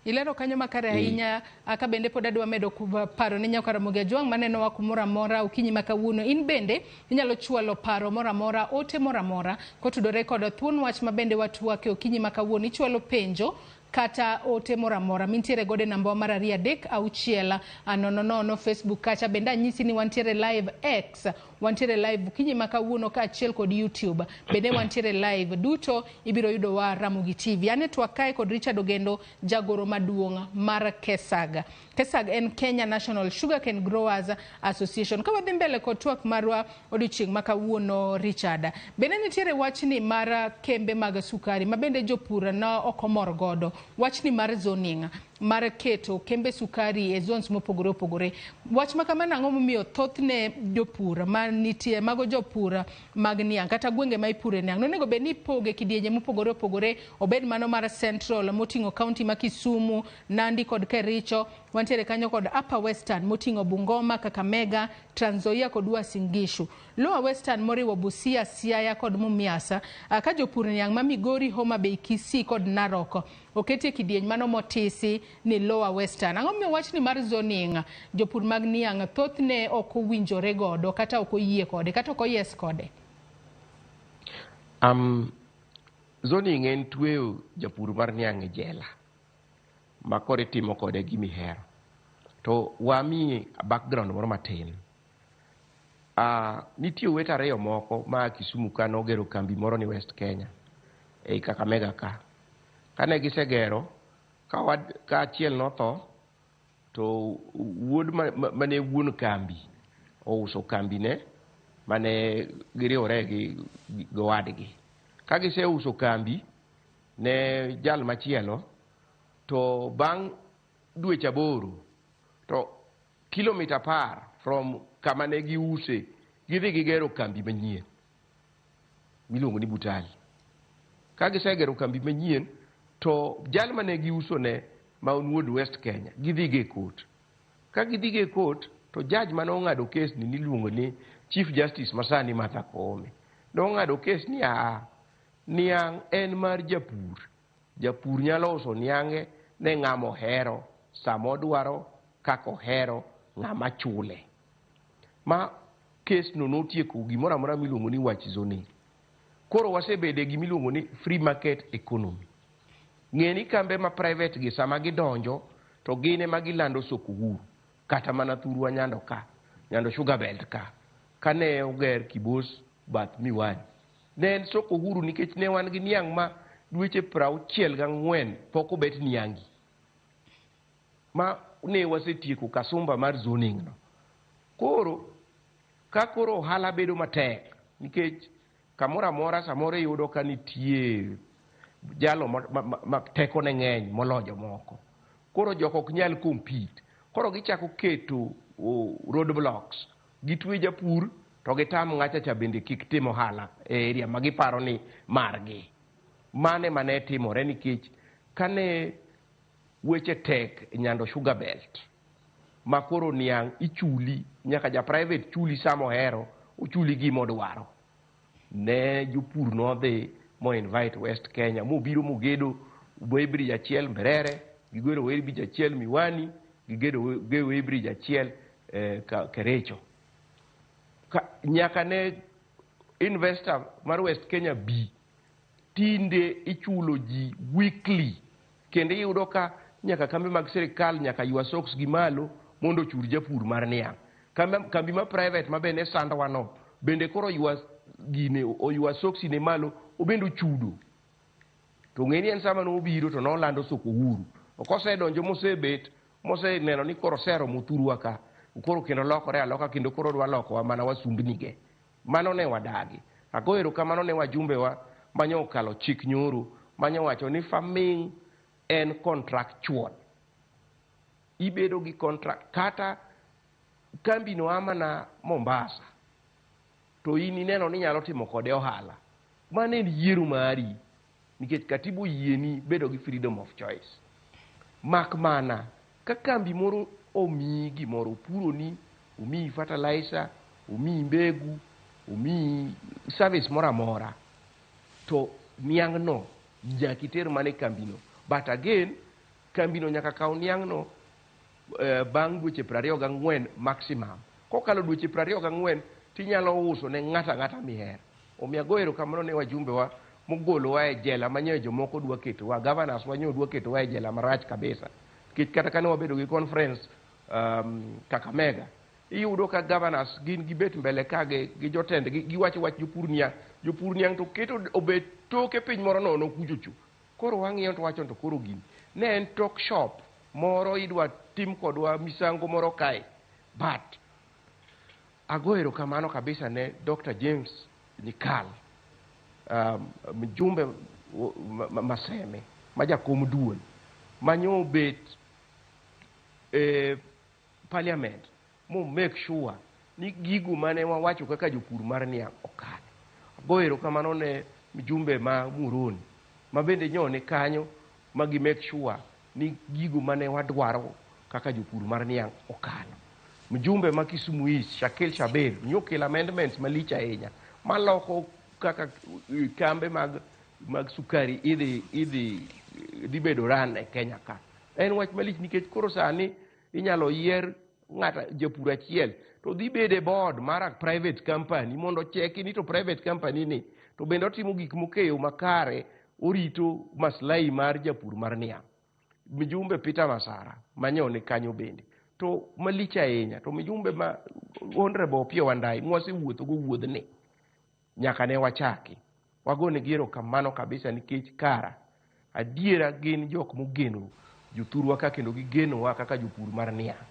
Ilero kanyo makare ahinya aka bende pod adwa medo paro ne nyaka Ramogi Ajwang' maneno wa kumora mora ukinyi makawuono. In bende inyalo chwalo paro mora mora ote mora mora kotudore kod thuon wach mabende watwake ukinyi makawuono. Ichwalo penjo kata ote mora mora mintiere gode namba mar 336 Facebook kacha benda nyisi ni wantiere live X, wantiere live ukinyi makawuono ka achiel kod YouTube bende wantiere live duto ibiro yudo wa Ramogi TV. Ane twakae kod Richard Ogendo jagoro maduong' mar Kesaga. Kesaga en Kenya National Sugarcane Growers Association. Ka wadhi mbele kod twak marwa odiochieng' makawuono Richard. Bende nitiere wachni mar kembe mag sukari mabende jopur na okomor godo. Wachni mar zoning, mar keto kembe sukari e zones mopogore opogore. Wach makamano ang'o momiyo thothne jopur manitie mago jopur mag niang' kata gwenge ma ipure niang' nonego bed ni poge kidienje mopogore opogore, obed mano mar Central moting'o kaunti ma Kisumu, Nandi kod Kericho, wantiere kanyo kod Upper Western moting'o Bungoma, Kakamega, Trans Nzoia kod Uasin Gishu, Lower Western moriwo Busia, Siaya kod Mumias. Ka jopur niang' ma Migori, Homa Bay, Kisii kod Narok oketie kidieny mano motisi ni Lower Western. Ang'o miyo wachni mar zoning jopur mag niang' thothne ok owinjore godo kata ok oyie kode kata ok oyes kode? Zoning en tweyo japur mar niang' e jela makore timo kode gimihero. To wami background moro matin. Nitie weta ariyo moko ma Kisumu ka nogero kambi moro ni West Kenya ei Kakamega ka. Kane gisegero ka achiel notho to wuod mane wuon kambi ouso kambi ne mane giriwore gi gowadgi. Ka giseuso kambi ne jal machielo to bang' dweche 8 to kilomita 10 from kama ne giuse gidhi gigero kambi manyien miluongo ni Butali. Ka gisegero kambi manyien to jal mane giuso ne ma wuod West Kenya gidhi ge court. Ka gidhi ge court to judge mane ong'ado case ni niluongo ni Chief Justice masani Martha Koome nong'ado case ni niang' en mar japur. Japur nyalo uso niang'e ne ng'amo hero samo dwaro kako hero ng'ama chule. Ma case no notieko gimoro amora miluongo ni wach zoning. Koro wasebede gimiluongo ni free market economy. Ng'eni kambe ma private gi sama gidonjo to gine ma gilando soko huru kata mana thurwa nyando sugar belt ka kane oger Kibos bath Miwani ne en soko huru nikech ne wan gi niang' ma dweche 64 pok obet niangi ma ne wasetieko kasumba mar zoning no. Koro ohala bedo matek nikech kamoro amora samoro yudo ka nitie jalo ma teko ne ng'eny moloyo moko. Koro jok ok nyal compete. Koro gichako keto road blocks. Gitwe japur to gitam ng'acha bende kik tim ohala e area ma giparo ni margi. Mane timore nikech kane weche tek nyando sugar belt ma koro niang' ichuli nyaka ja private chuli samo hero ochuli gimodwaro. Ne jopur nodhi mo invite West Kenya mobiro mogedo Weighbridge achiel Mberere, gigero Weighbridge achiel Miwani, gigero Weighbridge achiel Kericho. Nyaka ne investor mar West Kenya B tinde ichulo ji weekly kendo iyudo ka nyaka kambi mag sirikal nyaka ywa socks gi malo mondo chur japur mar niang'. Kambi ma private ma bende sandwa no bende koro ywa gine oywa socks ne malo obendo chudo. To ng'eni en sama no obiro to nolando soko huru. Kosedonjo mosebet moseneno ni koro sero muthurwa ka koro kendo lokore aloka kendo koro dwa lokowa mana wasumbnige. Mano ne wadagi. Agoero kamano ne wajumbewa manyo kalo chik nyoro manyo wacho ni farming en contractual. Ibedo gi contract kata kambi no amana Mombasa to ini neno ni nyalo timo kode ohala. Mano en yiero mari nikech katibu yieni bedo gi freedom of choice. Mak mana ka kambi moro omi gimoro puro ni omi fertilizer, omi mbegu, omi service mora mora to niang' no jakiter mane kambi no. But again kambino nyaka kaw niang' no bang' dweche 24 maximum. Kokalo dweche 24 tinyalo uso ne ng'ata ng'ata mihero. Omiyo ago erokamano ne wajumbe wa mogolowa e jela manyo jomoko dwa ketowa, gavanas wanyo dwa ketowa e jela marach kabisa. Nikech kata kane wabedo gi conference Kakamega, iyudo ka gavanas gin gibet mbele kage gi jotendgi giwacho wach jopur niang' to keto obet toke piny moro nono kuchocho. Koro wang'iyo to wacho to koro gini ne en talk shop moro idwa tim kodwa misango moro kae. But ago erokamano kabisa ne Dr. James Nikal, mjumbe Maseme, majakom duol, manyo bet parliament, mo make sure ni gigo mane wawacho kaka jopur mar niang' okale. Ago erokamano ne mjumbe ma Muroni, mabende nyone kanyo magi make sure ni gigo mane wadwaro kaka jopur mar niang' okalo. Mjumbe ma Kisumu East, Shakil Shabir, nyokelo amendments malich ahinya maloko kaka kambe mag sukari idhi bedo ran e Kenya ka. En wach malich nikech koro sani inyalo yier ng'ata japur achiel to dhi bede board mar private company mondo cheki ni to private company ni to bende otimo gik mokeyo makare, orito maslahi mar japur mar niang'. Mjumbe Peter Masara manyone kanyo bende to malich ahinya. To mjumbe ma Honorable Opiyo Wandayi mwasewuotho go wuodhni nyaka ne wachaki, wagone gi erokamano kabisa nikech kara adiera gin jok mogeno jothurwa ka kendo gigenowa kaka jopur mar niang'.